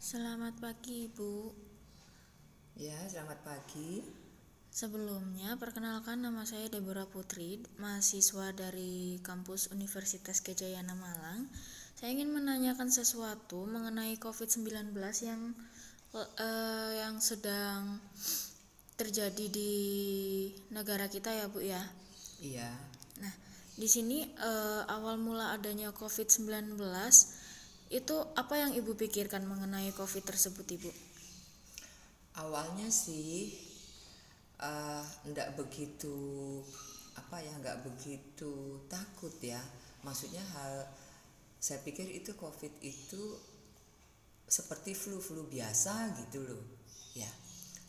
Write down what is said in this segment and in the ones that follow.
Selamat pagi, Ibu. Ya, selamat pagi. Sebelumnya, perkenalkan nama saya Deborah Putri, mahasiswa dari kampus Universitas Gadjayana Malang. Saya ingin menanyakan sesuatu mengenai COVID-19 yang sedang terjadi di negara kita ya, Bu ya. Iya, Nah, di sini awal mula adanya COVID-19 itu apa yang Ibu pikirkan mengenai COVID tersebut, Ibu? awalnya sih nggak begitu nggak begitu takut ya. Maksudnya saya pikir itu COVID itu seperti flu-flu biasa gitu loh. Ya,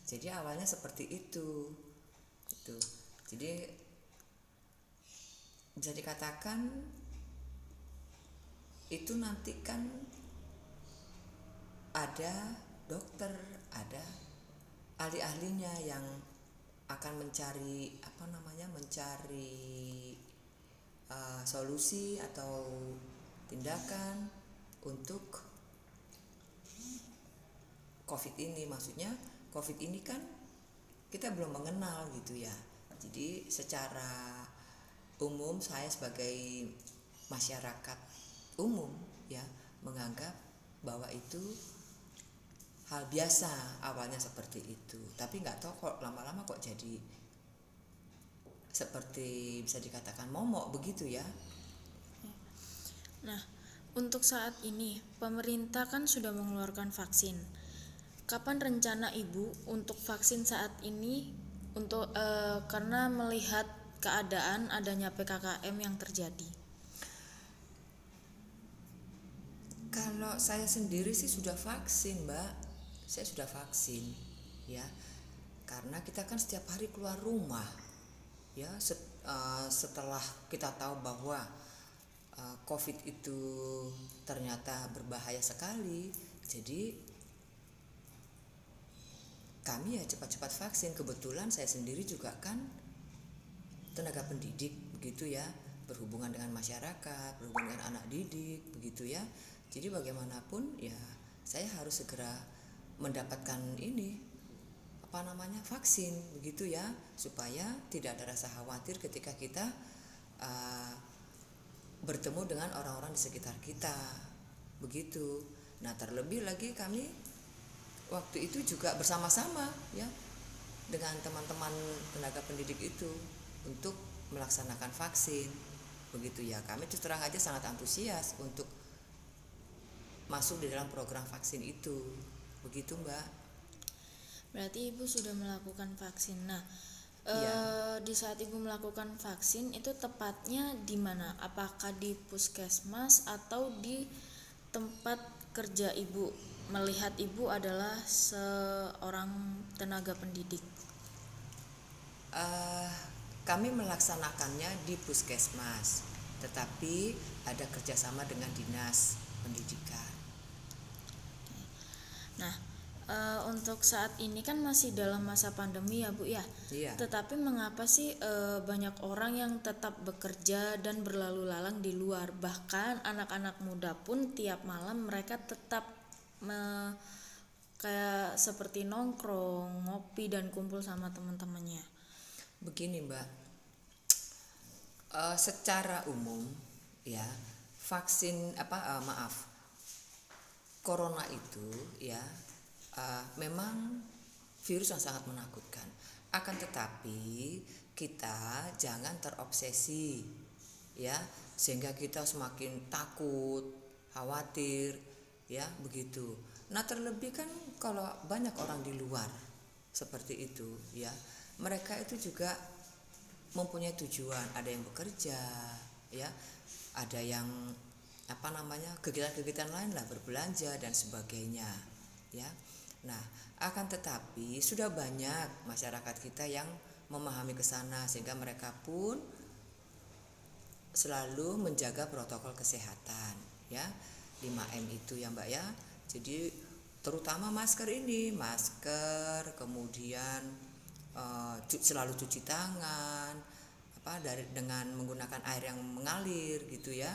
jadi awalnya seperti itu. Jadi bisa dikatakan itu nanti kan ada dokter, ada ahli-ahlinya yang akan mencari solusi atau tindakan untuk COVID ini. Maksudnya COVID ini kan kita belum mengenal gitu ya. Jadi secara umum saya sebagai masyarakat umum ya menganggap bahwa itu hal biasa awalnya seperti itu. Tapi nggak tahu kok lama-lama kok jadi seperti bisa dikatakan momok begitu ya. Nah, untuk saat ini, pemerintah kan sudah mengeluarkan vaksin. Kapan rencana Ibu untuk vaksin saat ini karena melihat keadaan adanya PPKM yang terjadi? Kalau saya sendiri sih sudah vaksin, Mbak. Saya sudah vaksin, ya. Karena kita kan setiap hari keluar rumah, ya. Setelah kita tahu bahwa COVID itu ternyata berbahaya sekali, jadi kami ya cepat-cepat vaksin. Kebetulan saya sendiri juga kan tenaga pendidik, begitu ya, berhubungan dengan masyarakat, berhubungan dengan anak didik, begitu ya. Jadi bagaimanapun ya saya harus segera mendapatkan vaksin, begitu ya, supaya tidak ada rasa khawatir ketika kita uh, bertemu dengan orang-orang di sekitar kita, begitu. Nah, terlebih lagi kami waktu itu juga bersama-sama ya dengan teman-teman tenaga pendidik itu untuk melaksanakan vaksin, begitu ya. Kami terus terang aja sangat antusias untuk masuk di dalam program vaksin itu, begitu Mbak. Berarti Ibu sudah melakukan vaksin. Nah, Iya. di saat Ibu melakukan vaksin itu tepatnya di mana? Apakah di puskesmas atau di tempat kerja Ibu? Melihat Ibu adalah seorang tenaga pendidik. Uh, Kami melaksanakannya di puskesmas, tetapi ada kerjasama dengan dinas pendidikan. Nah, untuk saat ini kan masih dalam masa pandemi ya Bu ya. Iya. Tetapi mengapa sih banyak orang yang tetap bekerja dan berlalu lalang di luar? Bahkan anak-anak muda pun tiap malam mereka tetap kayak seperti nongkrong, ngopi dan kumpul sama teman-temannya. Begini Mbak, secara umum ya vaksin corona itu ya memang virus yang sangat menakutkan. Akan tetapi kita jangan terobsesi ya, sehingga kita semakin takut, khawatir ya begitu. Nah, terlebih kan kalau banyak orang di luar seperti itu ya, mereka itu juga mempunyai tujuan, ada yang bekerja ya, ada yang kegiatan-kegiatan lain lah, berbelanja dan sebagainya ya. Nah, akan tetapi sudah banyak masyarakat kita yang memahami ke sana, sehingga mereka pun selalu menjaga protokol kesehatan ya, 5M itu ya Mbak ya. Jadi terutama masker, kemudian selalu cuci tangan dengan menggunakan air yang mengalir gitu ya.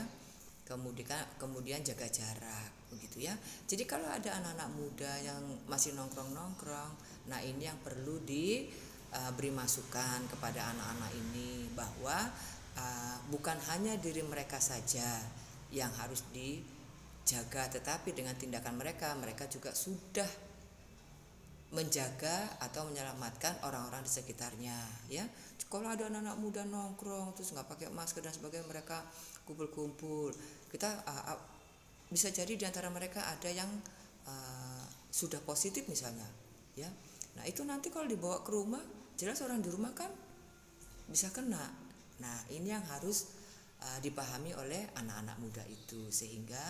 kemudian jaga jarak begitu ya. Jadi kalau ada anak-anak muda yang masih nongkrong-nongkrong, nah ini yang perlu diberi masukan kepada anak-anak ini bahwa bukan hanya diri mereka saja yang harus dijaga, tetapi dengan tindakan mereka juga sudah menjaga atau menyelamatkan orang-orang di sekitarnya ya. Kalau ada anak-anak muda nongkrong terus nggak pakai masker dan sebagainya, mereka kumpul-kumpul, kita bisa jadi di antara mereka ada yang sudah positif misalnya ya. Nah itu nanti kalau dibawa ke rumah, jelas orang di rumah kan bisa kena. Nah ini yang harus dipahami oleh anak-anak muda itu, sehingga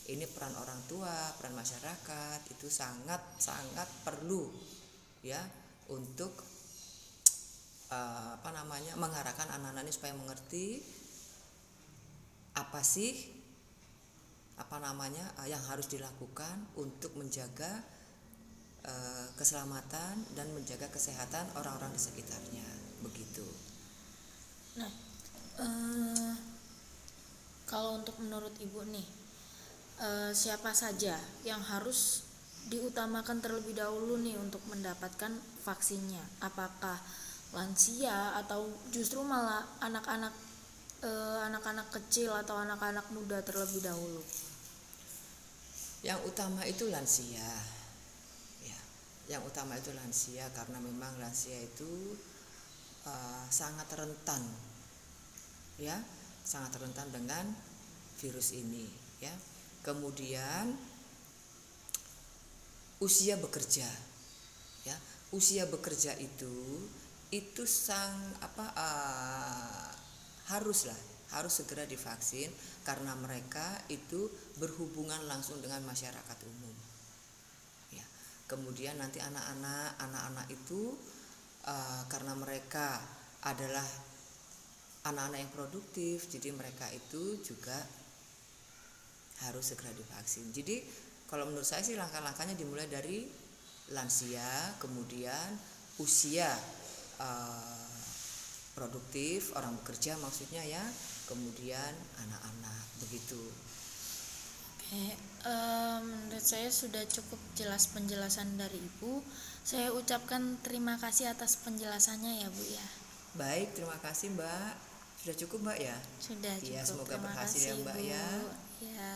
ini peran orang tua, peran masyarakat itu sangat perlu ya untuk mengarahkan anak-anak ini supaya mengerti apa sih yang harus dilakukan untuk menjaga keselamatan dan menjaga kesehatan orang-orang di sekitarnya begitu. Nah, kalau untuk menurut Ibu nih, siapa saja yang harus diutamakan terlebih dahulu nih untuk mendapatkan vaksinnya? Apakah lansia atau justru malah anak-anak kecil atau anak-anak muda terlebih dahulu? Yang utama itu lansia ya. Yang utama itu lansia karena memang lansia itu sangat rentan ya, sangat rentan dengan virus ini ya. Kemudian usia bekerja ya. Usia bekerja itu harus segera divaksin karena mereka itu berhubungan langsung dengan masyarakat umum ya. Kemudian nanti anak-anak itu karena mereka adalah anak-anak yang produktif, jadi mereka itu juga harus segera divaksin. Jadi kalau menurut saya sih langkah-langkahnya dimulai dari lansia, kemudian usia produktif, orang bekerja maksudnya ya, kemudian anak-anak begitu. Oke, menurut saya sudah cukup jelas penjelasan dari Ibu. Saya ucapkan terima kasih atas penjelasannya ya Bu ya. Baik, terima kasih Mbak. Sudah cukup Mbak ya? Sudah cukup. Iya, semoga Terima berhasil kasih, ya Mbak Bu. ya. Ya.